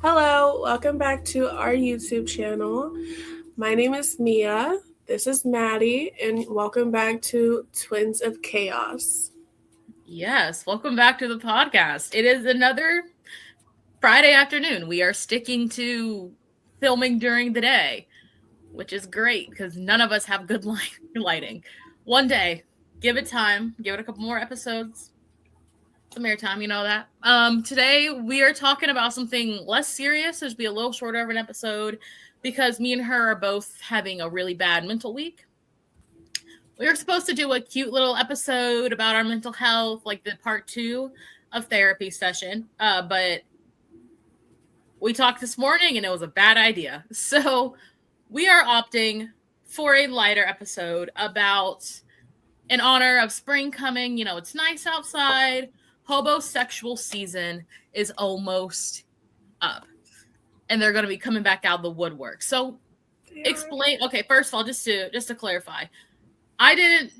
Hello, welcome back to our YouTube channel. My name is Mia. This is Maddie, and welcome back to Twins of Chaos. Yes, welcome back to the podcast. It is another Friday afternoon. We are sticking to filming during the day, which is great because none of us have good lighting. One day, give it time, give it a couple more episodes, some airtime, you know that. Today we are talking about something less serious. It'll be a little shorter of an episode because me and her are both having a really bad mental week. We were supposed to do a cute little episode about our mental health, like the part two of therapy session. But we talked this morning and it was a bad idea. So we are opting for a lighter episode about in honor of spring coming. You know, it's nice outside. Hobosexual season is almost up. And they're gonna be coming back out of the woodwork. So explain okay, first of all, just to clarify, I didn't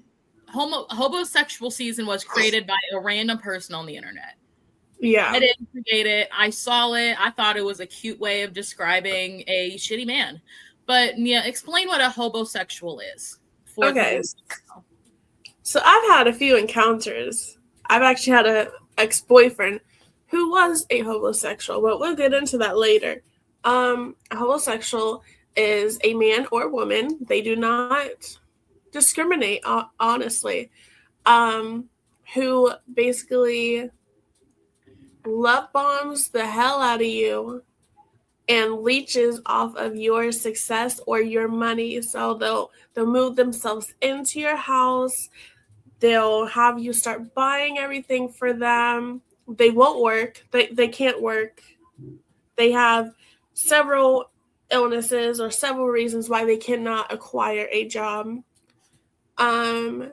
hobosexual season was created by a random person on the internet. Yeah. I didn't create it. I saw it. I thought it was a cute way of describing a shitty man. But Mia, explain what a hobosexual is for people Okay, who don't know. so I've had a few encounters. I've actually had an ex-boyfriend who was a homosexual, but we'll get into that later. A homosexual is a man or woman. They do not discriminate, honestly. Um, who basically love bombs the hell out of you and leeches off of your success or your money. So they'll move themselves into your house. They'll have you start buying everything for them. They won't work. They can't work. They have several illnesses or several reasons why they cannot acquire a job. Um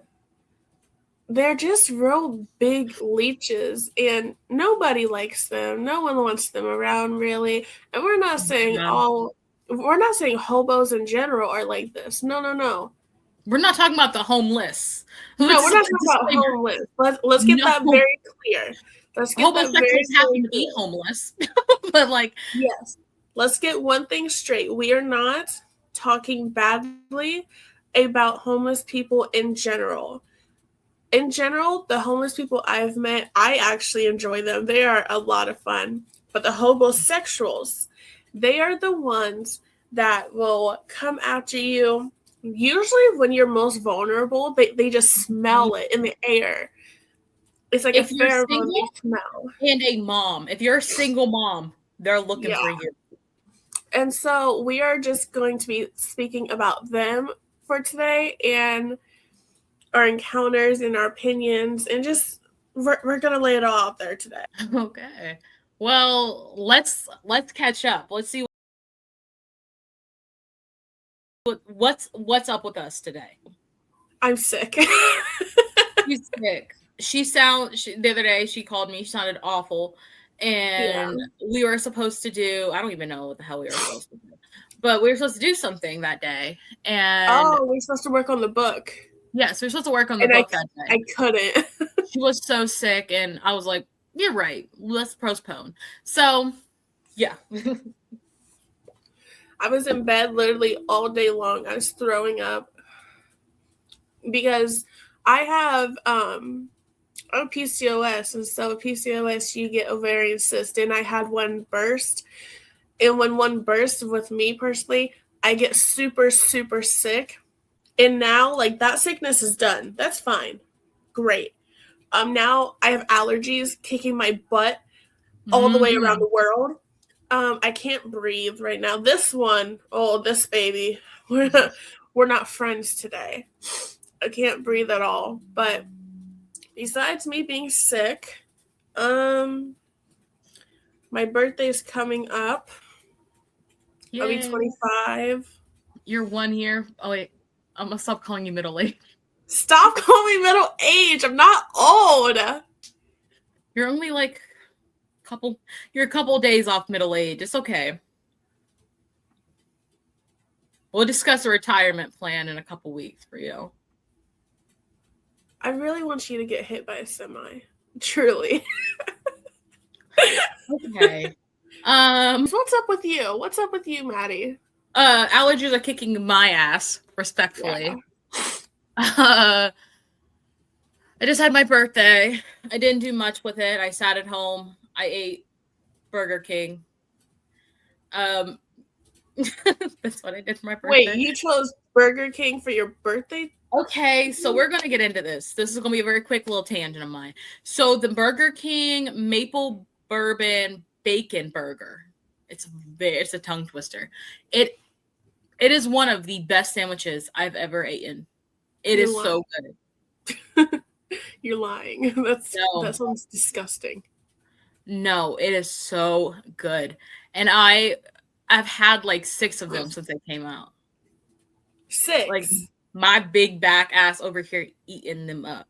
they're just real big leeches and nobody likes them. No one wants them around really. And Yeah. we're not saying hobos in general are like this. No, no, no. We're not talking about the homeless. No, Which we're is a not talking about disclaimer. homeless. Let's get No, that very clear. Let's get that very, homosexuals happen very to be clear. homeless. But like, Yes. Let's get one thing straight. We are not talking badly about homeless people in general. In general, the homeless people I've met, I actually enjoy them. They are a lot of fun. But the homosexuals, they are the ones that will come after you. Usually, when you're most vulnerable, they just smell it in the air. It's like a if you're pheromone they single smell. and a mom, if you're a single mom, they're looking Yeah. for you. And so we are just going to be speaking about them for today and our encounters and our opinions and just we're gonna lay it all out there today. Okay. Well, let's catch up. Let's see what's up with us today. I'm sick. She's sick. The other day she called me. She sounded awful, Yeah. and we were supposed to do. I don't even know what the hell we were supposed to do, but we were supposed to do something that day, and Oh, we're supposed to work on the book, yes, we were supposed to work on the and book that day. I couldn't. She was so sick, and I was like, "You're right. Let's postpone." So, yeah. I was in bed literally all day long. I was throwing up because I have PCOS, and so PCOS you get ovarian cyst, and I had one burst. And when one bursts with me personally, I get super, super sick. And now, like, that sickness is done. That's fine. Great. Now I have allergies kicking my butt all the way around Mm. the world. I can't breathe right now. This one, oh, this baby, we're not friends today. I can't breathe at all. But besides me being sick, my birthday's coming up. I'll be Yay. 25. You're 1 year. Oh wait, I'm gonna stop calling you middle age. Stop calling me middle age. I'm not old. You're only like couple. You're a couple days off middle age. It's okay. We'll discuss a retirement plan in a couple weeks for you. I really want you to get hit by a semi. Truly. Okay. What's up with you? What's up with you, Maddie? Allergies are kicking my ass, respectfully. Yeah. I just had my birthday. I didn't do much with it. I sat at home. I ate Burger King. That's what I did for my birthday. Wait, you chose Burger King for your birthday? Okay, so we're going to get into this. This is going to be a very quick little tangent of mine. So the Burger King maple bourbon bacon burger. It's a tongue twister. It is one of the best sandwiches I've ever eaten. You're is lying. So good. You're lying. That sounds disgusting. No, it is so good. And I've had like 6 of them since they came out. 6? Like my big back ass over here eating them up.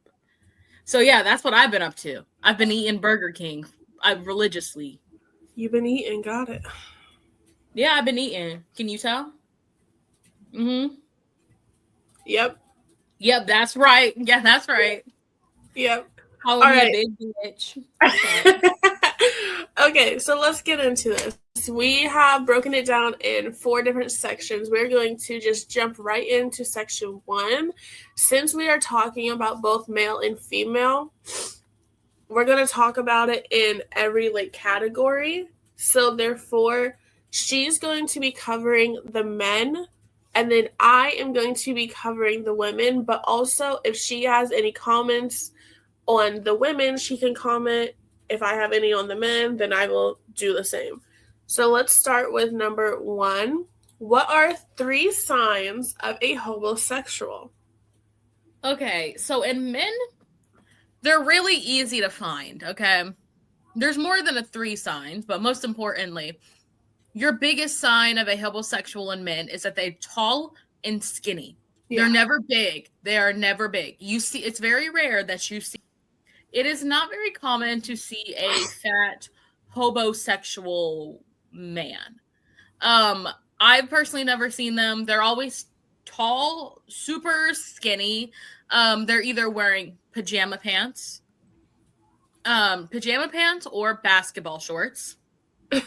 So yeah, that's what I've been up to. I've been eating Burger King religiously. You've been eating, got it. Yeah, I've been eating. Can you tell? Mm-hmm. Yep. Yep, that's right. Yeah, that's right. Yep. Call me a big bitch. Okay, so let's get into this. We have broken it down in 4 different sections. We're going to just jump right into section 1. Since we are talking about both male and female, we're going to talk about it in every category. So therefore, she's going to be covering the men, and then I am going to be covering the women. But also, if she has any comments on the women, she can comment. If I have any on the men, then I will do the same. So let's start with number 1. What are 3 signs of a homosexual? Okay, so in men, they're really easy to find, okay? There's more than 3 signs, but most importantly, your biggest sign of a homosexual in men is that they're tall and skinny. Yeah. They're never big. They are never big. You see, it's very rare that you see. It is not very common to see a fat homosexual man. I've personally never seen them. They're always tall, super skinny. They're either wearing pajama pants or basketball shorts.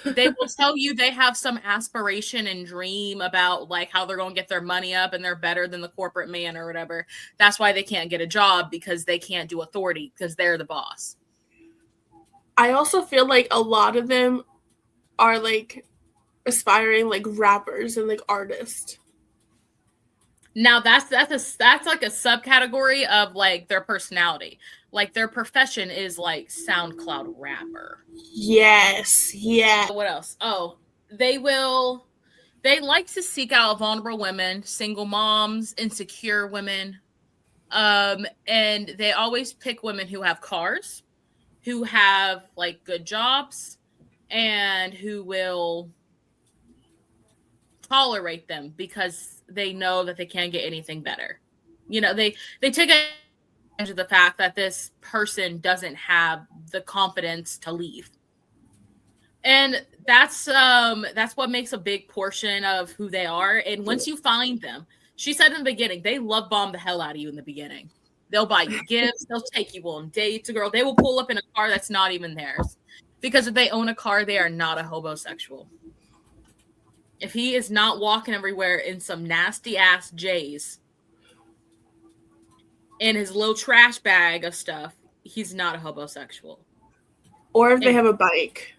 They will tell you they have some aspiration and dream about how they're going to get their money up and they're better than the corporate man or whatever. That's why they can't get a job, because they can't do authority because they're the boss. I also feel like a lot of them are aspiring rappers and artists. Now that's like a subcategory of their personality. Their profession is SoundCloud rapper. Yes. Yeah. What else? Oh, they like to seek out vulnerable women, single moms, insecure women. And they always pick women who have cars, who have good jobs, and who will tolerate them because they know that they can't get anything better. They take advantage of the fact that this person doesn't have the confidence to leave. And that's what makes a big portion of who they are. And once you find them, she said in the beginning, they love bomb the hell out of you in the beginning. They'll buy you gifts. They'll take you on dates. Girl, they will pull up in a car that's not even theirs. Because if they own a car, they are not a homosexual. If he is not walking everywhere in some nasty ass J's in his little trash bag of stuff, he's not a homosexual. Or if they have a bike.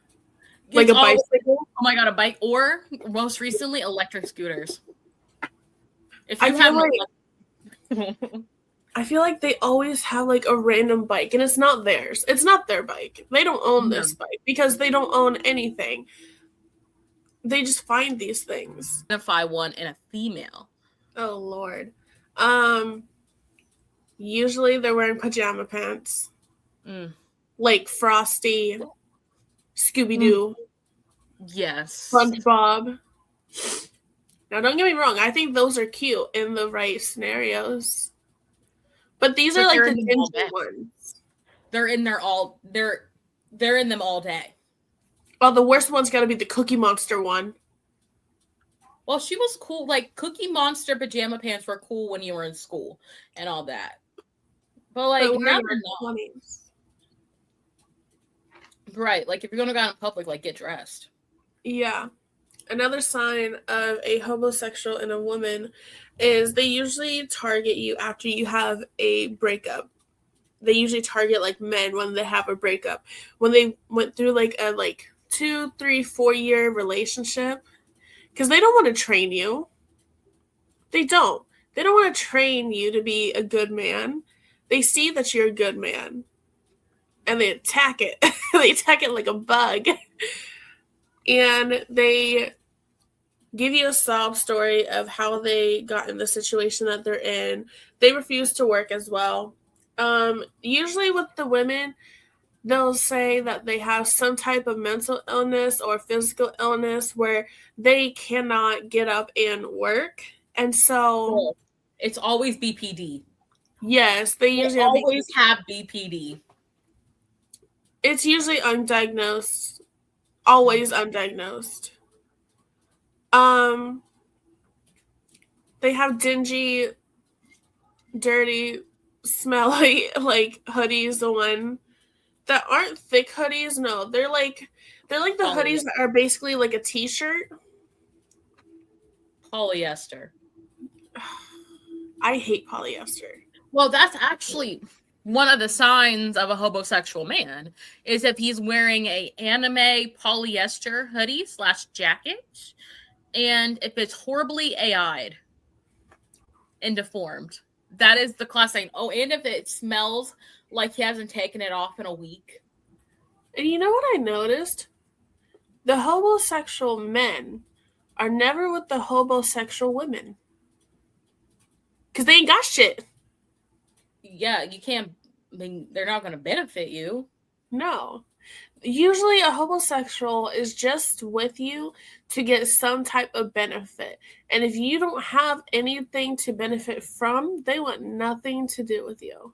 A bicycle? Oh my God, a bike. Or most recently, electric scooters. If you I feel like they always have a random bike, and it's not theirs. It's not their bike. They don't own this bike because they don't own anything. They just find these things. Identify one in a female. Oh Lord. Usually they're wearing pajama pants. Like Frosty, Scooby-Doo. Yes. SpongeBob. Now don't get me wrong, I think those are cute in the right scenarios. But these are the dingy ones. They're in them all day. Well, the worst one's gotta be the Cookie Monster one. Well, she was cool. Cookie Monster pajama pants were cool when you were in school and all that. But now they're not. Right. If you're gonna go out in public, get dressed. Yeah. Another sign of a homosexual in a woman is they usually target you after you have a breakup. They usually target like men when they have a breakup. When they went through like a 2, 3, 4 year relationship, because they don't want to train you. They don't. They don't want to train you to be a good man. They see that you're a good man and they attack it. They attack it like a bug. And they give you a sob story of how they got in the situation that they're in. They refuse to work as well. Usually with the women, they'll say that they have some type of mental illness or physical illness where they cannot get up and work. And so, It's always BPD. yes, they They usually always have BPD. it's usually undiagnosed, always undiagnosed. Um, they have dingy, dirty, smelly like hoodies on that aren't thick hoodies. No, they're like the hoodies that are basically like a t-shirt. Polyester. I hate polyester. Well, that's actually one of the signs of a homosexual man is if he's wearing a anime polyester hoodie / jacket, and if it's horribly AI'd and deformed. That is the class sign. Oh, and if it smells like he hasn't taken it off in a week. And you know what I noticed? The homosexual men are never with the homosexual women. Because they ain't got shit. Yeah, you can't. I mean, they're not going to benefit you. No. Usually a homosexual is just with you to get some type of benefit. And if you don't have anything to benefit from, they want nothing to do with you.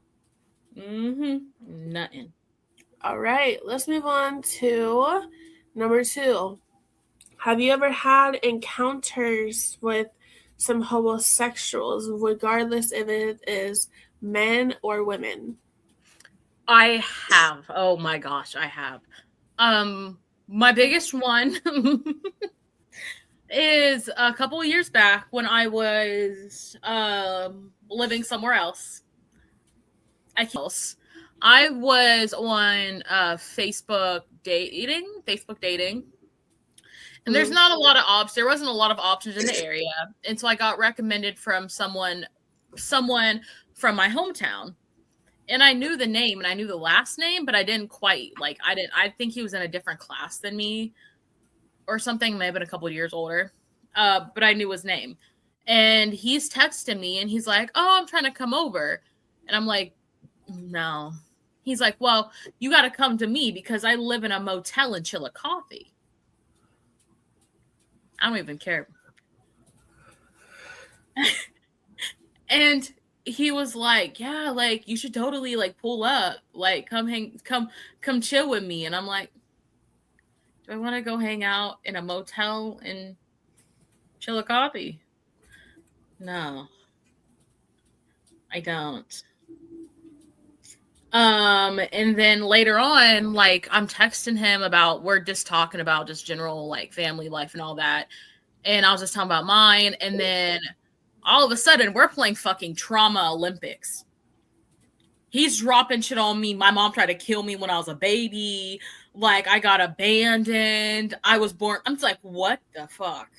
Nothing. All right, let's move on to number 2. Have you ever had encounters with some homosexuals, regardless if it is men or women? I have. Oh my gosh, I have. My biggest one is a couple of years back when I was living somewhere else. I was on Facebook dating, and there's not a lot of options. There wasn't a lot of options in the area, and so I got recommended from someone from my hometown. And I knew the name and I knew the last name, but I didn't quite I think he was in a different class than me or something, maybe a couple of years older. But I knew his name. And he's texting me and he's like, "Oh, I'm trying to come over." And I'm like, "No." He's like, "Well, you got to come to me because I live in a motel in Chillicothe." I don't even care. And he was like, "Yeah, like you should totally like pull up, like come chill with me." And I'm like, "Do I want to go hang out in a motel in Chillicothe?" No, I don't. And then later on, like I'm texting him about we're just talking about just general like family life and all that. And I was just talking about mine, and then all of a sudden we're playing fucking Trauma Olympics. He's dropping shit on me. My mom tried to kill me when I was a baby. Like I got abandoned. I was born. I'm just like, what the fuck?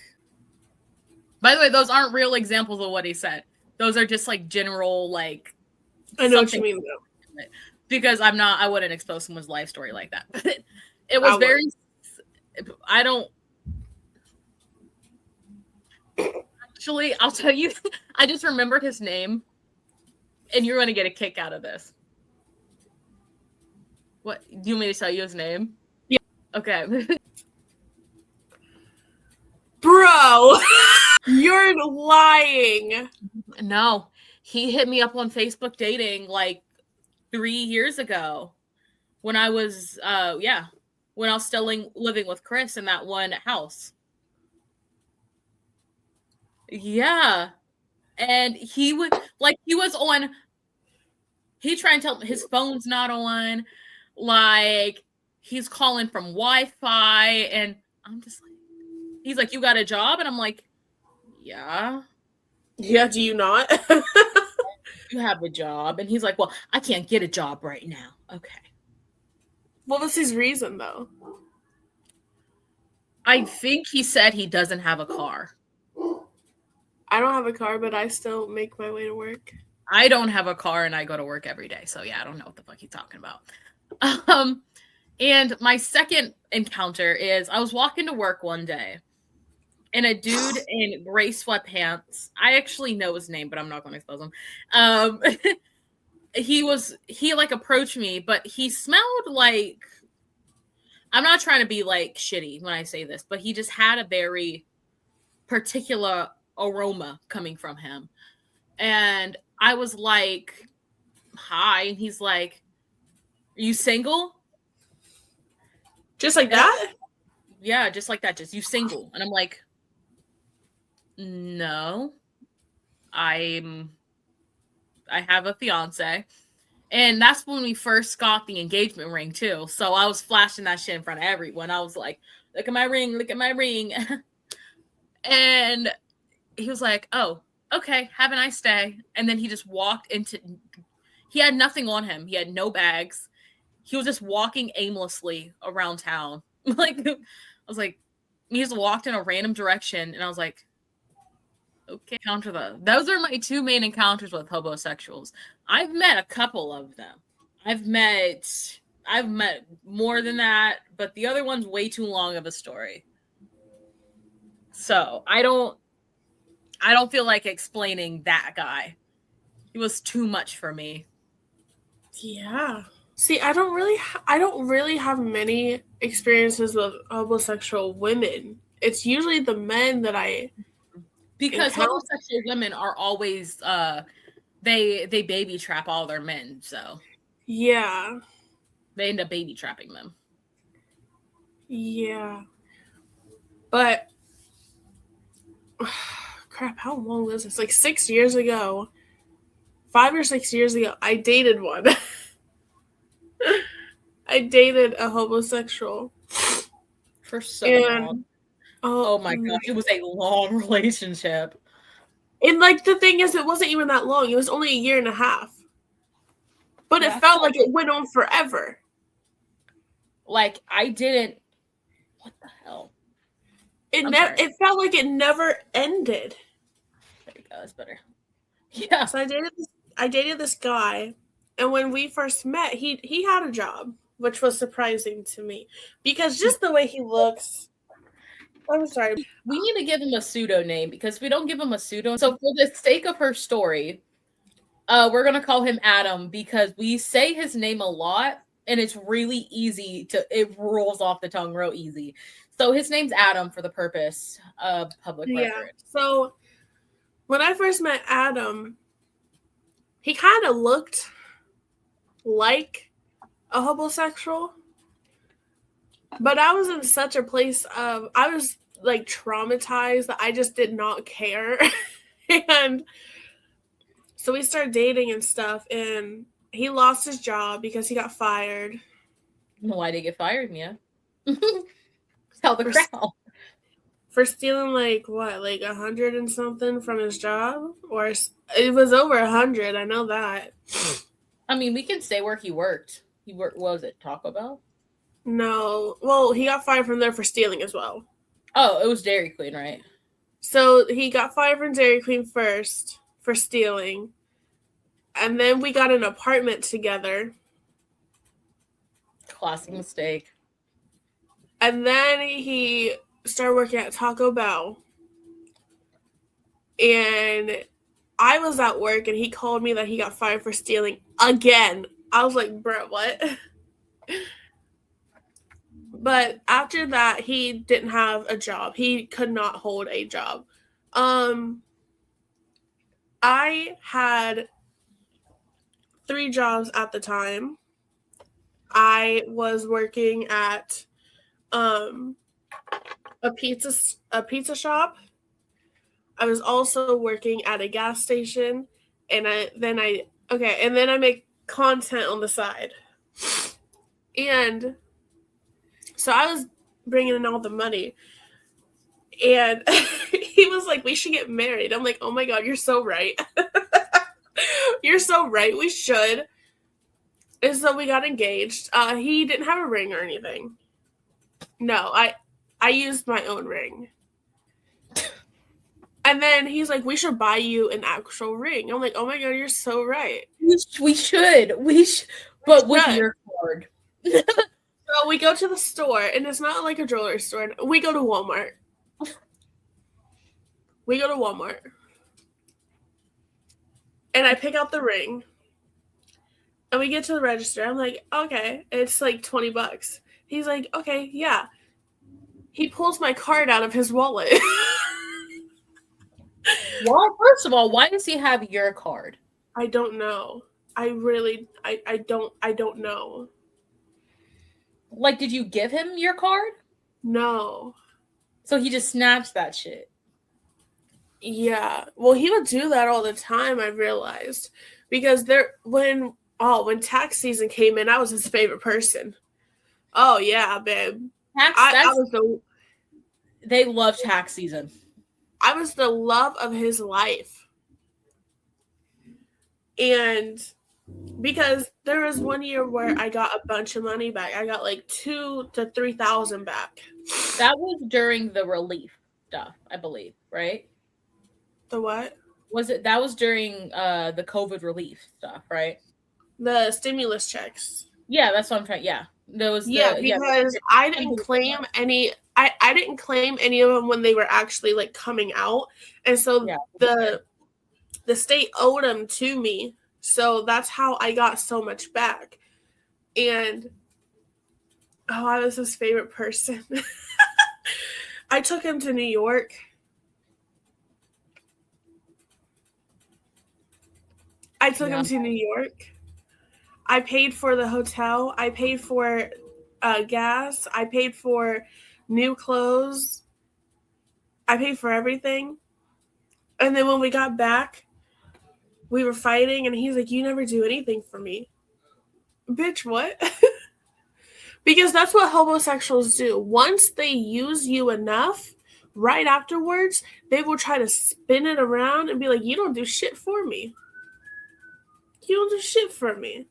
By the way, those aren't real examples of what he said. Those are just like general like. I know what you mean though. Because I wouldn't expose someone's life story like that. It was very. I don't. Actually, I'll tell you. I just remembered his name. And you're going to get a kick out of this. What? Do you want me to tell you his name? Yeah. Okay. Bro, you're lying. No, he hit me up on Facebook dating like 3 years ago when I was, when I was still living with Chris in that one house. Yeah. And he was on, he tried to tell me his phone's not on, like he's calling from Wi-Fi, and I'm just like, He's like, you got a job? And I'm like, yeah. Yeah, do you not? You have a job. And he's like, well, I can't get a job right now. Okay. What was his reason, though? I think he said he doesn't have a car. I don't have a car, but I still make my way to work. I don't have a car and I go to work every day. So yeah, I don't know what the fuck he's talking about. And my second encounter is I was walking to work one day and a dude in gray sweatpants, I actually know his name, but I'm not going to expose him. He like approached me, but he smelled like, I'm not trying to be like shitty when I say this, but he just had a very particular aroma coming from him. And I was like, hi. And he's like, are you single? Just like that? Yeah, just like that. Just you single. And I'm like, no, I have a fiance. And that's when we first got the engagement ring too. So I was flashing that shit in front of everyone. I was like, look at my ring, look at my ring. And he was like, oh, okay, have a nice day. And then he just walked into, he had nothing on him. He had no bags. He was just walking aimlessly around town. Like, I was like, he just walked in a random direction. And I was like, okay, those are my two main encounters with homosexuals. I've met a couple of them. I've met more than that, but the other one's way too long of a story. So I don't feel like explaining that guy. He was too much for me. Yeah. See, I don't really have many experiences with homosexual women. It's usually the men that I because homosexual women are always they baby trap all their men, so yeah, they end up baby trapping them. Yeah, but crap, how long was this? Like 6 years ago, 5 or 6 years ago, I dated one. I dated a homosexual for so long. Oh my gosh, it was a long relationship. And like the thing is, it wasn't even that long. It was only a year and a half. But it felt like it went on forever. Like I didn't. What the hell? It felt like it never ended. There you go. That's better. Yeah. So I dated this guy, and when we first met, he had a job, which was surprising to me because just the way he looks. I'm sorry. We need to give him a pseudo name because if we don't give him a pseudo. So for the sake of her story, we're gonna call him Adam because we say his name a lot and it's really easy it rolls off the tongue real easy. So his name's Adam for the purpose of public record. So when I first met Adam, he kind of looked like a homosexual. But I was in such a place of, I was like traumatized that I just did not care. And so we started dating and stuff, and he lost his job because he got fired. Why did he get fired, Mia? Tell the crowd. For stealing like 100 and something from his job? Or it was over 100, I know that. I mean, we can say where he worked. Was it Taco Bell? No. Well, he got fired from there for stealing as well. Oh, it was Dairy Queen, right? So he got fired from Dairy Queen first for stealing. And then we got an apartment together. Classic mistake. And then he started working at Taco Bell. And I was at work and he called me that he got fired for stealing again. I was like, bro, what? But after that, he didn't have a job. He could not hold a job. I had 3 jobs at the time. I was working at a pizza shop. I was also working at a gas station, and then I make content on the side. And so I was bringing in all the money. And he was like, we should get married. I'm like, oh my God, you're so right. You're so right. We should. And so we got engaged. He didn't have a ring or anything. No, I used my own ring. And then he's like, we should buy you an actual ring. I'm like, oh my God, you're so right. We should. But with your card. So we go to the store, and it's not like a jewelry store. We go to Walmart. And I pick out the ring. And we get to the register. I'm like, okay, it's like $20. He's like, okay, yeah. He pulls my card out of his wallet. Well, first of all, why does he have your card? I don't know. I don't know. Like, did you give him your card? No. So he just snatched that shit. Yeah. Well, he would do that all the time, I realized. Because when tax season came in, I was his favorite person. Oh yeah, babe. They love tax season. I was the love of his life. And because there was one year where I got a bunch of money back. I got like $2,000 to $3,000 back. That was during the relief stuff, I believe, right? The what? That was during the COVID relief stuff, right? The stimulus checks. Yeah, that's what I'm trying. Yeah. Because I didn't claim any. I didn't claim any of them when they were actually like coming out, and so the state owed them to me. So that's how I got so much back. And I was his favorite person. I took him to New York. I paid for the hotel. I paid for gas. I paid for new clothes. I paid for everything. And then when we got back, we were fighting, and he's like, you never do anything for me. Bitch, what? Because that's what homosexuals do. Once they use you enough, right afterwards, they will try to spin it around and be like, you don't do shit for me. You don't do shit for me.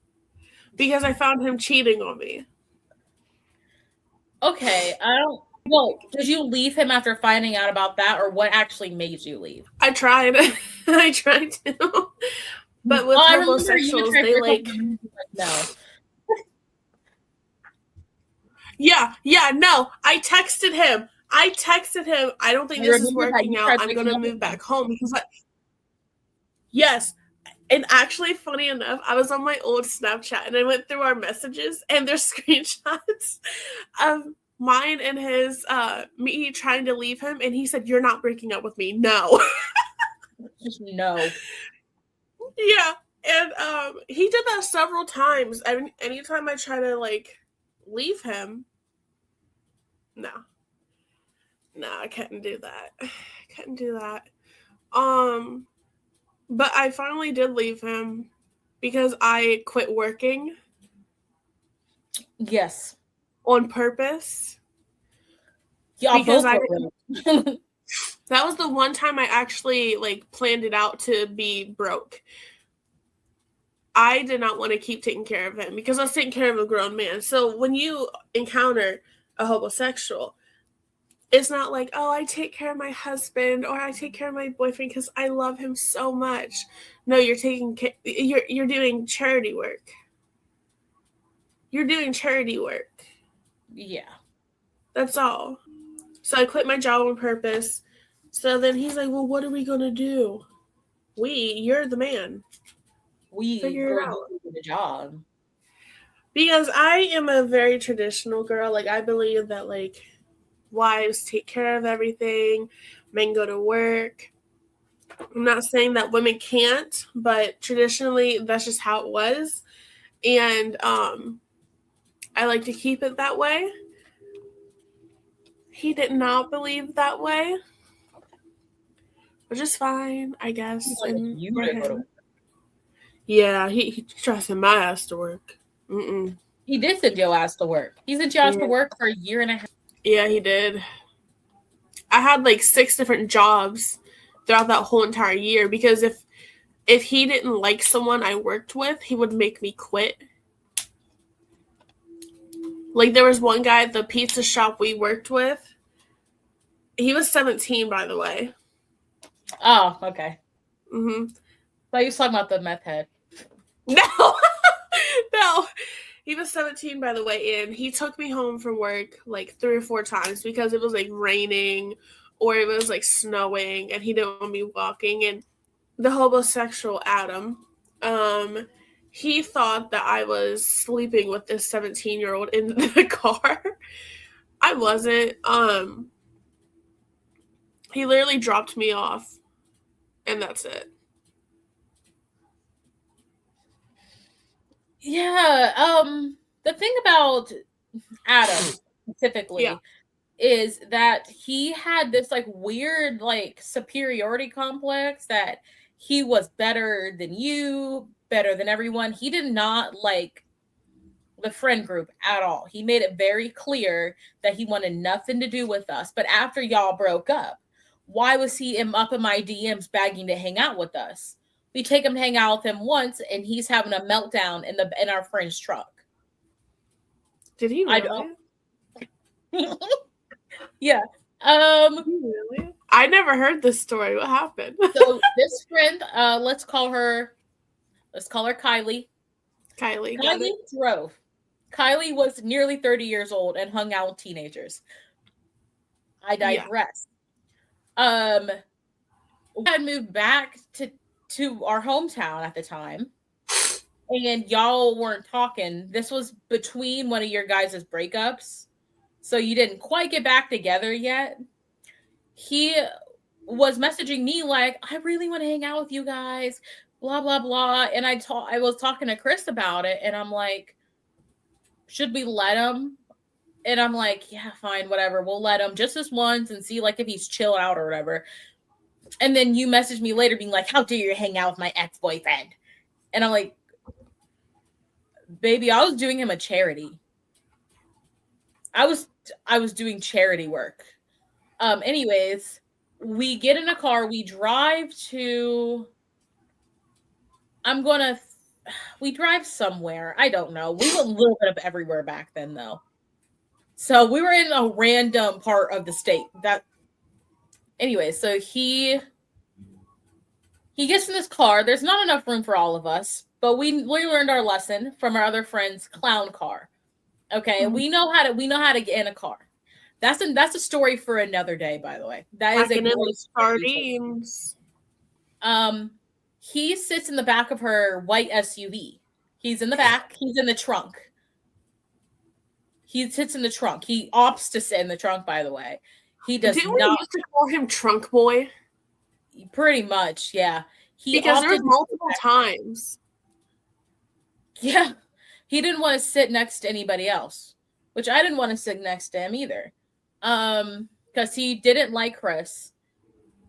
Because I found him cheating on me. Okay, well, did you leave him after finding out about that, or what actually made you leave? I tried. I tried to. But with homosexuals, they like no. Yeah, no. I texted him. I don't think this is working out. I'm going to move back home because yes. And actually, funny enough, I was on my old Snapchat and I went through our messages, and there's screenshots of mine and his, me trying to leave him. And he said, you're not breaking up with me. No. Just no. Yeah. And he did that several times. Anytime I try to like leave him, no, I couldn't do that. But I finally did leave him because I quit working. Yes. On purpose. Yeah, because that was the one time I actually like planned it out to be broke. I did not want to keep taking care of him because I was taking care of a grown man. So when you encounter a homosexual, it's not like, oh, I take care of my husband or I take care of my boyfriend because I love him so much. No, you're doing charity work. You're doing charity work. Yeah. That's all. So I quit my job on purpose. So then he's like, well, what are we going to do? You're the man. We figure it out. The job. Because I am a very traditional girl. Like, I believe that, like, wives take care of everything. Men go to work. I'm not saying that women can't, but traditionally, that's just how it was. And I like to keep it that way. He did not believe that way. Which is fine, I guess. And you to go to work. Yeah, he tries to send my ass to work. Mm-mm. He did send your ass to work. He sent your ass to work for a year and a half. Yeah, he did. I had like 6 different jobs throughout that whole entire year, because if he didn't like someone I worked with, he would make me quit. Like, there was one guy at the pizza shop we worked with. He was 17, by the way. Oh, okay. Mm-hmm. But you was talking about the meth head. No, no. He was 17, by the way, and he took me home from work like 3 or 4 times because it was like raining or it was like snowing, and he didn't want me walking. And the homosexual Adam, he thought that I was sleeping with this 17-year-old in the car. I wasn't. He literally dropped me off, and that's it. Yeah. The thing about Adam specifically is that he had this like weird like superiority complex that he was better than you, better than everyone. He did not like the friend group at all. He made it very clear that he wanted nothing to do with us. But after y'all broke up, why was he up in my DMs begging to hang out with us? We take him to hang out with him once, and he's having a meltdown in our friend's truck. Did he really? Yeah. Really? I never heard this story. What happened? So this friend, let's call her Kylie. Kylie drove. Kylie was nearly 30 years old and hung out with teenagers. I digress. Yeah. We had moved back to our hometown at the time, and y'all weren't talking. This was between one of your guys' breakups, so you didn't quite get back together yet. He was messaging me like, I really want to hang out with you guys, blah blah blah. And I was talking to Chris about it, and I'm like, should we let him? And I'm like, yeah, fine, whatever. We'll let him just this once and see like if he's chill out or whatever. And then you message me later being like, how dare you hang out with my ex-boyfriend? And I'm like, baby, I was doing him a charity. I was doing charity work. Anyways, we get in a car, we drive to we drive somewhere. I don't know. We were a little bit of everywhere back then though. So we were in a random part of the state. Anyway, so he gets in this car. There's not enough room for all of us, but we learned our lesson from our other friend's clown car. Okay, mm-hmm. we know how to get in a car. That's a story for another day, by the way. That is a great sardines. He sits in the back of her white SUV. He's in the back. He's in the trunk. He sits in the trunk. He opts to sit in the trunk, by the way. He does Didn't not. We used to call him Trunk Boy? Pretty much, yeah. Because there was multiple times. Yeah. He didn't want to sit next to anybody else, which I didn't want to sit next to him either. Because he didn't like Chris.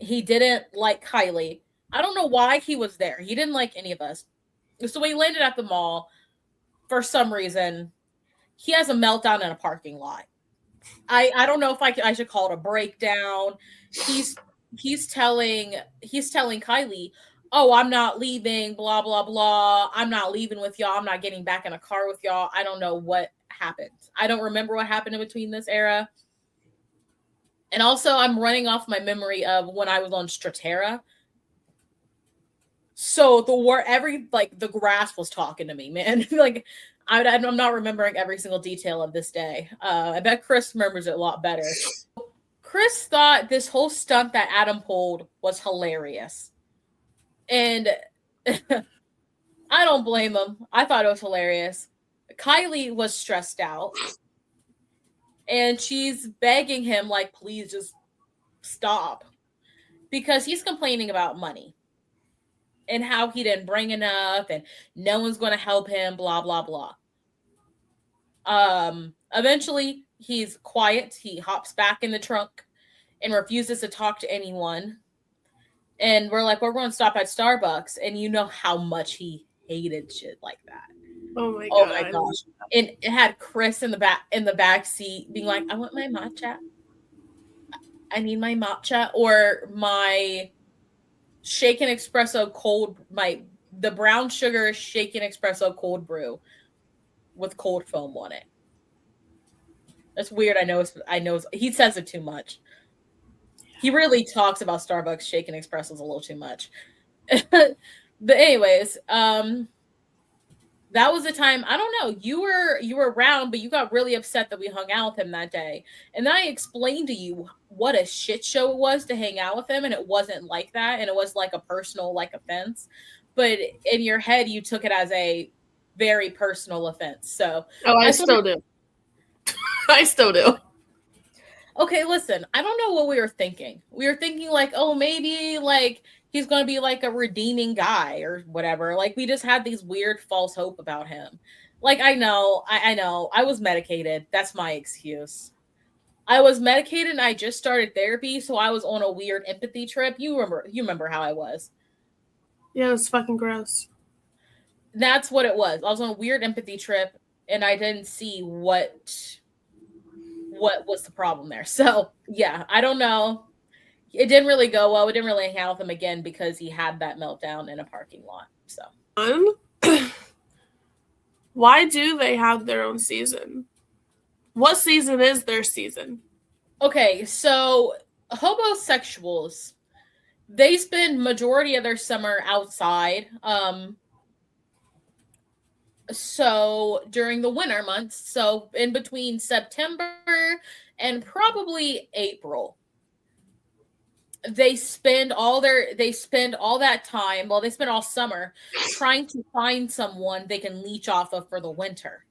He didn't like Kylie. I don't know why he was there. He didn't like any of us. So we landed at the mall. For some reason, he has a meltdown in a parking lot. I don't know if I should call it a breakdown. He's telling Kylie, oh, I'm not leaving, blah, blah, blah. I'm not leaving with y'all. I'm not getting back in a car with y'all. I don't know what happened. I don't remember what happened in between this era. And also, I'm running off my memory of when I was on Stratera. So the grass was talking to me, man. Like, I'm not remembering every single detail of this day. I bet Chris remembers it a lot better. Chris thought this whole stunt that Adam pulled was hilarious. And I don't blame him. I thought it was hilarious. Kylie was stressed out. And she's begging him, like, please just stop. Because he's complaining about money. And how he didn't bring enough. And no one's going to help him, blah, blah, blah. Eventually, he's quiet. He hops back in the trunk and refuses to talk to anyone. And we're like, we're going to stop at Starbucks. And you know how much he hated shit like that. Oh my gosh. And it had Chris in the back seat being like, I want my matcha. I need my matcha or my shaken espresso cold, the brown sugar shaken espresso cold brew with cold foam on it. That's weird. He says it too much. He really talks about Starbucks shaken espressos a little too much. But anyways, that was the time. I don't know. You were around, but you got really upset that we hung out with him that day. And then I explained to you what a shit show it was to hang out with him, and it wasn't like that, and it was like a personal like offense. But in your head, you took it as a very personal offense. So Oh, I I sort of still do. I still do. okay, listen, I don't know what we were thinking. We were thinking like, oh, maybe like he's going to be like a redeeming guy or whatever. Like we just had these weird false hope about him. Like I know, I was medicated. That's my excuse. I was medicated and I just started therapy, so I was on a weird empathy trip. You remember how I was. Yeah, it's fucking gross. That's what it was. I was on a weird empathy trip and I didn't see what was the problem there. So, yeah, I don't know. It didn't really go well. We didn't really hang out with him again because he had that meltdown in a parking lot. So, Why do they have their own season? What season is their season? okay, so homosexuals, they spend majority of their summer outside. So during the winter months, so in between September and probably April, they spend all that time, well, they spend all summer trying to find someone they can leech off of for the winter.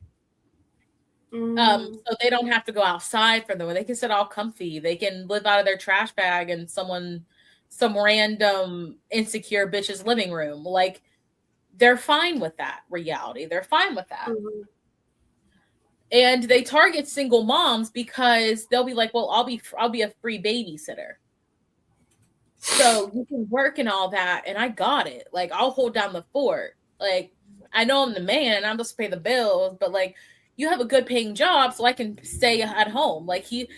So they don't have to go outside for them. They can sit all comfy. They can live out of their trash bag in some random insecure bitch's living room. Like they're fine with that reality. They're fine with that. Mm-hmm. And they target single moms because they'll be like, "Well, I'll be a free babysitter. So you can work and all that, and I got it. Like I'll hold down the fort. Like I know I'm the man, and I'm supposed to pay the bills, but like you have a good paying job, so I can stay at home." Like he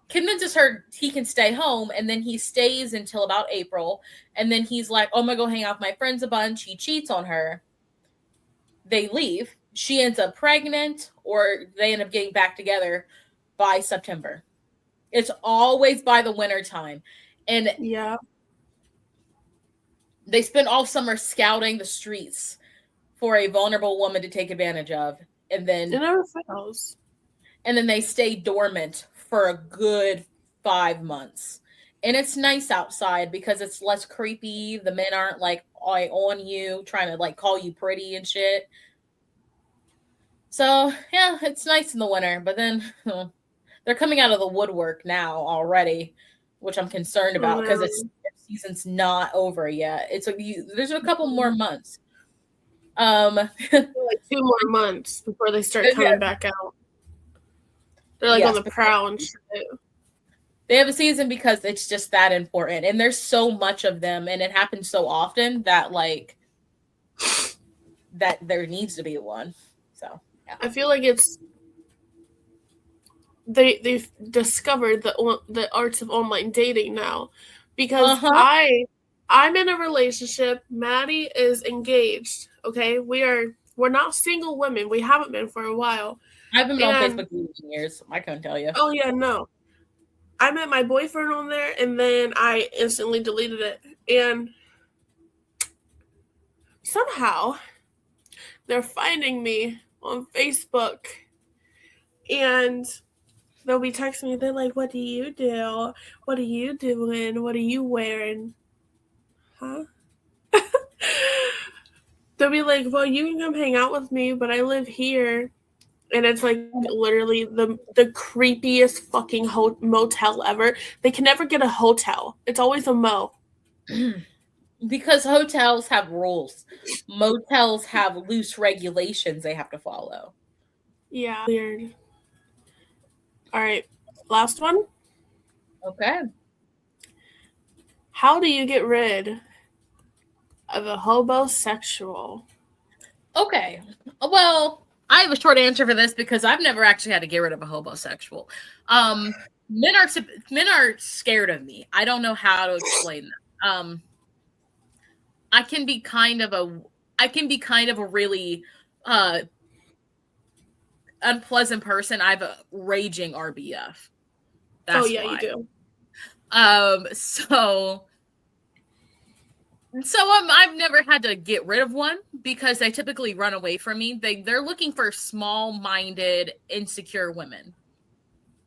convinces her he can stay home, and then he stays until about April, and then he's like, "Oh, I'm gonna go hang out with my friends a bunch." He cheats on her. They leave. She ends up pregnant, or they end up getting back together by September. It's always by the winter time. And Yeah. they spend all summer scouting the streets for a vulnerable woman to take advantage of. And It then never fails. they stay dormant for a good 5 months. And it's nice outside because it's less creepy. The men aren't like on you, trying to like call you pretty and shit. So yeah, it's nice in the winter, but then they're coming out of the woodwork now already, which I'm concerned about because it's season's not over yet. It's like there's a couple more months. Like 2 more months before they start coming back out. They're like on the prowl and shit. They have a season because it's just that important, and there's so much of them, and it happens so often that like that there needs to be one. So yeah. I feel like it's they've discovered the arts of online dating now, because I'm in a relationship. Maddie is engaged. Okay, we're not single women. We haven't been for a while. I've been on Facebook for years. I couldn't tell you. Oh yeah, no. I met my boyfriend on there, and then I instantly deleted it. And somehow they're finding me on Facebook, and they'll be texting me. They're like, "What do you do? What are you doing? What are you wearing?" Huh? They'll be like, "Well, you can come hang out with me, but I live here." And it's like literally the creepiest fucking motel ever. They can never get a hotel. It's always a mo. Because hotels have rules. Motels have loose regulations they have to follow. Yeah. Weird. All right. Last one. Okay. How do you get rid of a hobosexual? Okay. Well, I have a short answer for this because I've never actually had to get rid of a hobosexual. Men are scared of me. I don't know how to explain that. I can be kind of a really unpleasant person. I have a raging RBF. Oh That's yeah, you why. do. So I've never had to get rid of one because they typically run away from me. They're looking for small-minded, insecure women.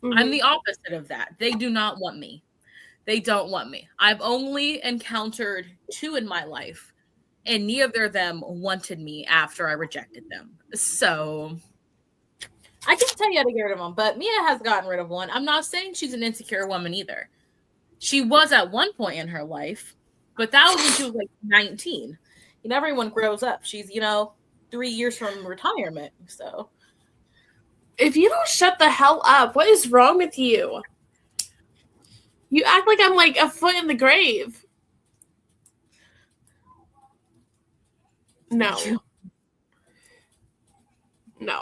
I'm the opposite of that. They do not want me. They don't want me. I've only encountered 2 in my life, and neither of them wanted me after I rejected them. So I can't tell you how to get rid of them, but Mia has gotten rid of one. I'm not saying she's an insecure woman either. She was at one point in her life, but that was when she was like 19. Everyone grows up. She's, 3 years from retirement. So If you don't shut the hell up, what is wrong with you? You act like I'm like a foot in the grave. No. No.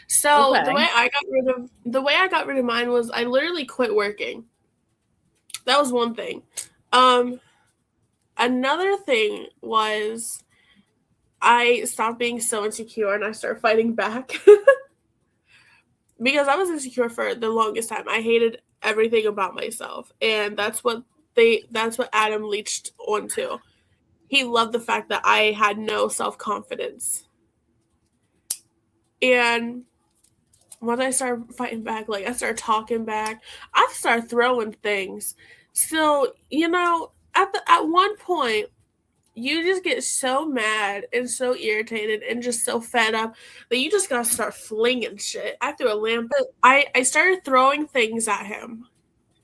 So okay. the way I got rid of mine was I literally quit working. That was one thing. Another thing was I stopped being so insecure and I started fighting back. Because I was insecure for the longest time. I hated everything about myself. And that's what Adam leached onto. He loved the fact that I had no self-confidence. And once I started fighting back, like I started talking back, I started throwing things. So, at one point, you just get so mad and so irritated and just so fed up that you just gotta start flinging shit. I threw a lamp. I started throwing things at him.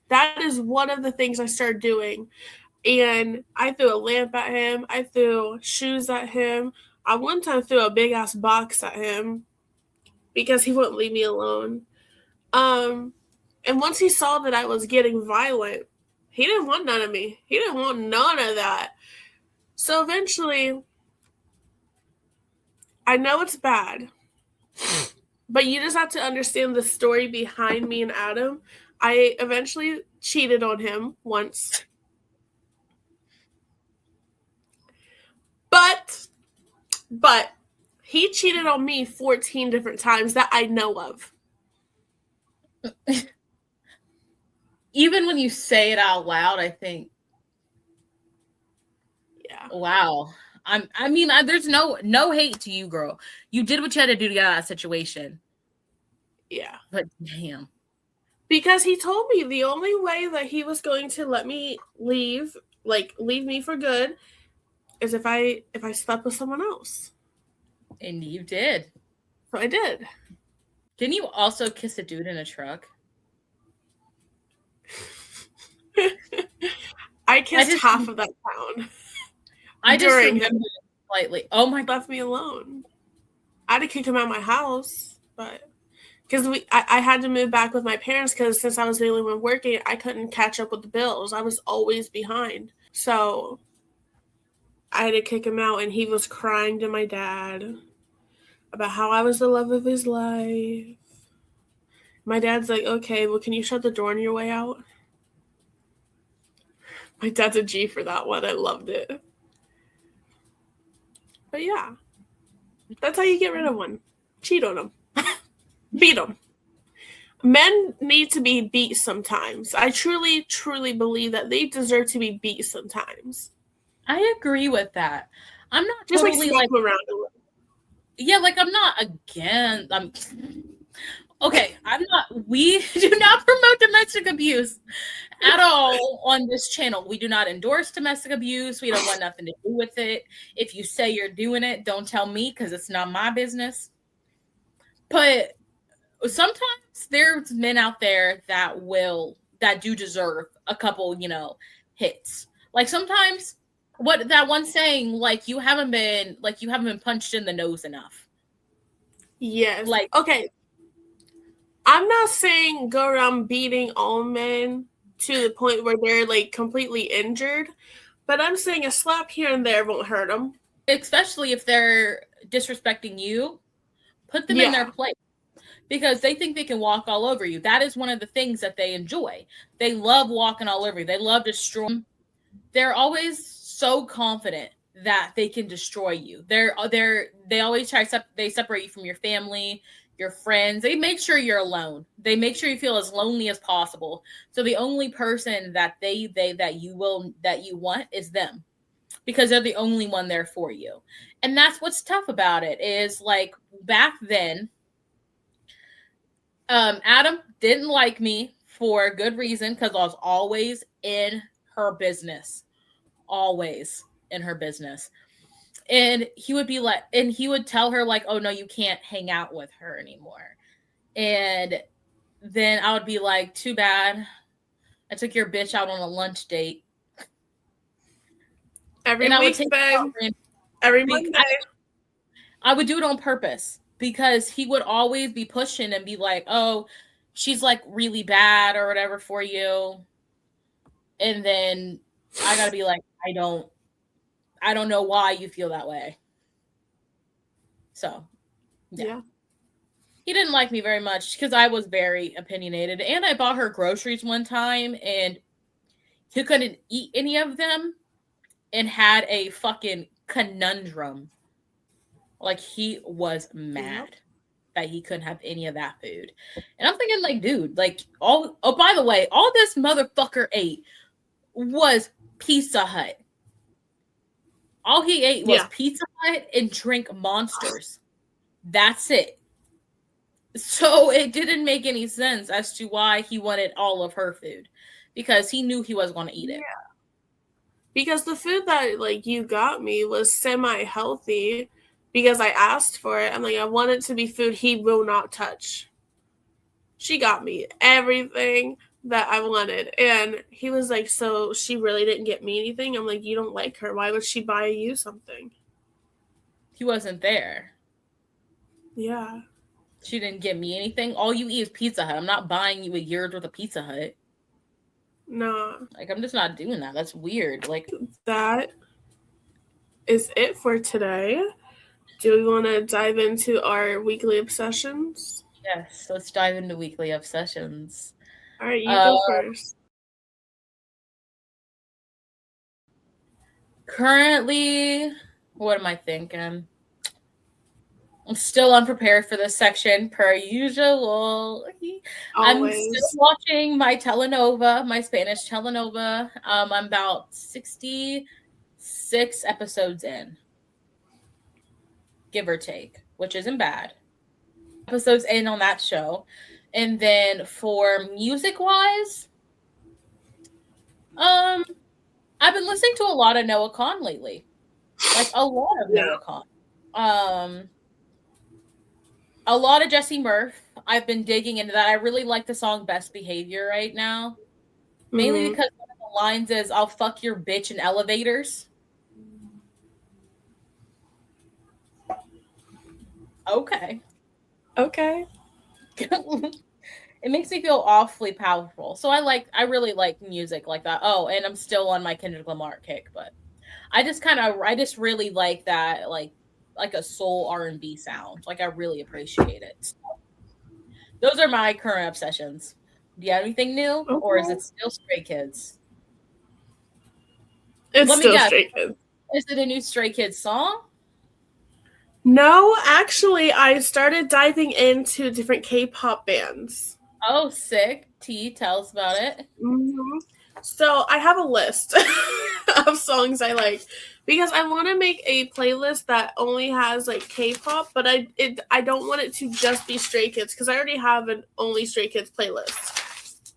That is one of the things I started doing. And I threw a lamp at him. I threw shoes at him. I one time threw a big ass box at him because he wouldn't leave me alone. And once he saw that I was getting violent, he didn't want none of me. He didn't want none of that. So eventually, I know it's bad, but you just have to understand the story behind me and Adam. I eventually cheated on him once. But he cheated on me 14 different times that I know of. Even when you say it out loud, I think, yeah, wow. There's no hate to you, girl. You did what you had to do to get out of that situation. Yeah. But damn. Because he told me the only way that he was going to let me leave me for good, is if I slept with someone else. And you did. So I did. Didn't you also kiss a dude in a truck? I kissed half of that town. I just remember it slightly. Oh my God. Left me alone. I had to kick him out of my house, but because I had to move back with my parents because since I was the only one working, I couldn't catch up with the bills. I was always behind. So I had to kick him out, and he was crying to my dad about how I was the love of his life. My dad's like, okay, well, can you shut the door on your way out? My dad's a G for that one. I loved it. But yeah, that's how you get rid of one. Cheat on them. Beat them. Men need to be beat sometimes. I truly, truly believe that they deserve to be beat sometimes. I agree with that. I'm not just totally like around a little. Yeah, like I'm not against. Okay, I'm not. We do not promote domestic abuse at all on this channel. We do not endorse domestic abuse. We don't want nothing to do with it. If you say you're doing it, don't tell me because it's not my business. But sometimes there's men out there that do deserve a couple, hits. Like sometimes what that one saying, like you haven't been punched in the nose enough. Yes. Like, okay. I'm not saying go around beating all men to the point where they're like completely injured, but I'm saying a slap here and there won't hurt them. Especially if they're disrespecting you, put them in their place. because they think they can walk all over you. That is one of the things that they enjoy. They love walking all over you. They love destroying. They're always so confident that they can destroy you. They always they separate you from your family, your friends. They make sure you're alone. They make sure you feel as lonely as possible. So the only person that that you want is them, because they're the only one there for you. And that's what's tough about it is, like, back then, Adam didn't like me for a good reason, because I was always in her business. Always in her business. And he would be like, and he would tell her, like, oh no, you can't hang out with her anymore. And then I would be like, too bad. I took your bitch out on a lunch date. Every week, babe. Every Monday. I would do it on purpose, because he would always be pushing and be like, oh, she's like really bad or whatever for you. And then I gotta be like, I don't know why you feel that way. So, yeah. He didn't like me very much because I was very opinionated. And I bought her groceries one time and he couldn't eat any of them and had a fucking conundrum. Like, he was mad that he couldn't have any of that food. And I'm thinking, like, dude, like, oh, by the way, all this motherfucker ate was Pizza Hut. All he ate was Pizza Hut and drank Monsters. That's it. So it didn't make any sense as to why he wanted all of her food, because he knew he was going to eat it. Yeah. Because the food that, like, you got me was semi-healthy, because I asked for it. I'm like, I want it to be food he will not touch. She got me everything that I wanted. And he was like, so she really didn't get me anything? I'm like, you don't like her. Why would she buy you something? He wasn't there. Yeah. She didn't get me anything. All you eat is Pizza Hut. I'm not buying you a year's worth of Pizza Hut. No. Like, I'm just not doing that. That's weird. Like, that is it for today. Do we want to dive into our weekly obsessions? Yes, let's dive into weekly obsessions. All right, you go first. Currently, what am I thinking? I'm still unprepared for this section, per usual. Always. I'm still watching my telenovela, my Spanish telenovela. I'm about 66 episodes in, give or take, which isn't bad. Episodes in on that show. And then for music-wise, I've been listening to a lot of Noah Kahan lately. Like, a lot of Noah Kahan. A lot of Jesse Murph. I've been digging into that. I really like the song Best Behavior right now. Mainly because one of the lines is, I'll fuck your bitch in elevators. Okay. It makes me feel awfully powerful. So I really like music like that. Oh, and I'm still on my Kendrick Lamar kick, but I just really like that, like a soul R&B sound. Like, I really appreciate it. So, those are my current obsessions. Do you have anything new, or is it still Stray Kids? It's still Stray Kids. Is it a new Stray Kids song? No, actually, I started diving into different K-pop bands. Oh, sick. T, tell us about it. Mm-hmm. So I have a list of songs I like, because I want to make a playlist that only has, like, K-pop, but I don't want it to just be Stray Kids, because I already have an only Stray Kids playlist.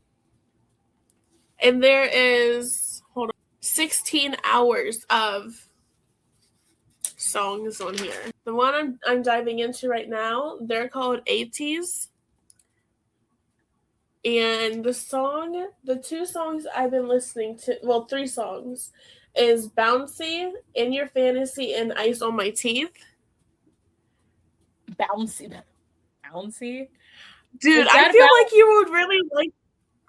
And there is 16 hours of songs on here. The one I'm diving into right now, they're called 80s. And the two songs I've been listening to, well, 3 songs, is Bouncy, In Your Fantasy, and Ice on My Teeth. Bouncy? Dude, I feel like you would really like,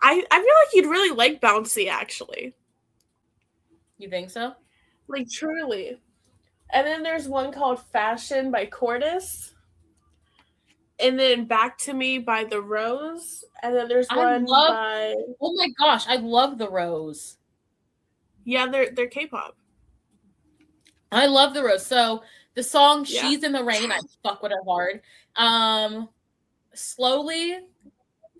I feel like you'd really like Bouncy, actually. You think so? Like, truly. And then there's one called Fashion by Cordis. and then Back to Me by The Rose, and then there's I one love. by Oh my gosh, I love The Rose. yeah, they're K-pop. I love The Rose. So the song Yeah. "She's in the Rain," I fuck with it hard. Slowly,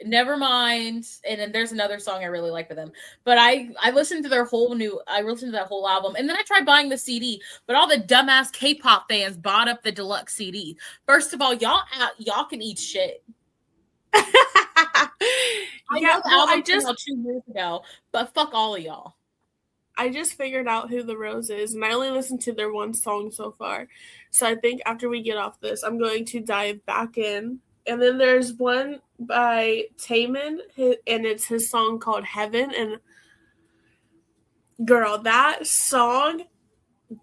never mind. And then there's another song I really like for them. But I listened to I listened to that whole album, and then I tried buying the CD. But all the dumbass K-pop fans bought up the deluxe CD. First of all, y'all can eat shit. I Yeah, know the well, album came out 2 years ago, but fuck all of y'all. I just figured out who The Rose is, and I only listened to their one song so far. So I think after we get off this, I'm going to dive back in. And then there's one by Taman, and it's his song called Heaven. And girl, that song,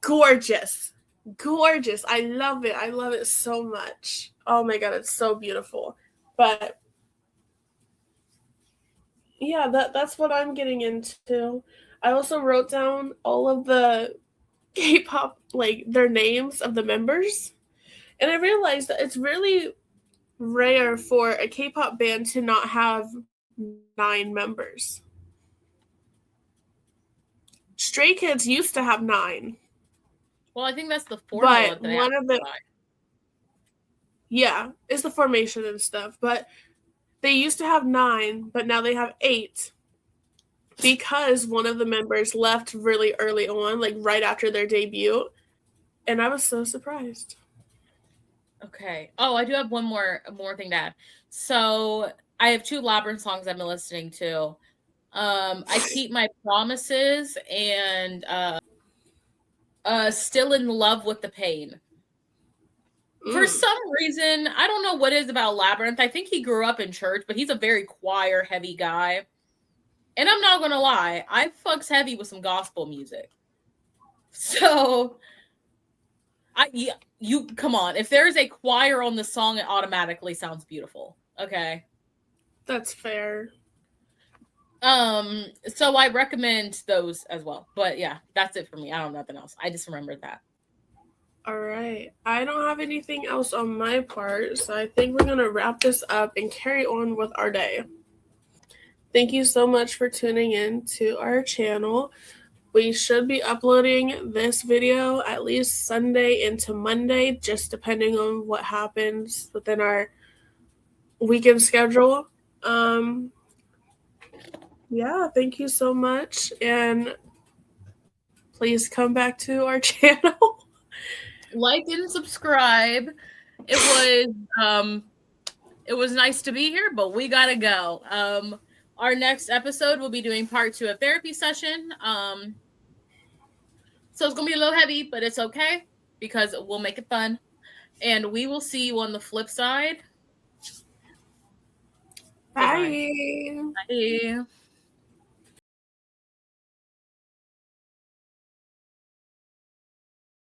gorgeous. Gorgeous. I love it. I love it so much. Oh my god, it's so beautiful. But yeah, that's what I'm getting into. I also wrote down all of the K-pop, like their names of the members, and I realized that it's really rare for a K-pop band to not have 9 members. Stray Kids used to have 9, Well, I think that's the formula but that they have one of to the try. yeah, it's the formation and stuff. But they used to have 9, but now they have 8 because one of the members left really early on, like right after their debut, and I was so surprised. Okay. Oh, I do have one more thing to add. So I have 2 Labyrinth songs I've been listening to. I Keep My Promises and Still in Love with the Pain. For some reason, I don't know what it is about Labyrinth. I think he grew up in church, but he's a very choir heavy guy. And I'm not gonna lie, I fucks heavy with some gospel music. So you come on. If there is a choir on the song, it automatically sounds beautiful. Okay. That's fair. So I recommend those as well. But yeah, that's it for me. I don't know nothing else. I just remembered that. All right. I don't have anything else on my part, so I think we're going to wrap this up and carry on with our day. Thank you so much for tuning in to our channel. We should be uploading this video at least Sunday into Monday, just depending on what happens within our weekend schedule. Yeah, thank you so much. And please come back to our channel. Like and subscribe. It was nice to be here, but we gotta go. Our next episode will be doing part 2 of therapy session. So it's gonna be a little heavy, but it's okay because we'll make it fun. And we will see you on the flip side. Bye. Bye.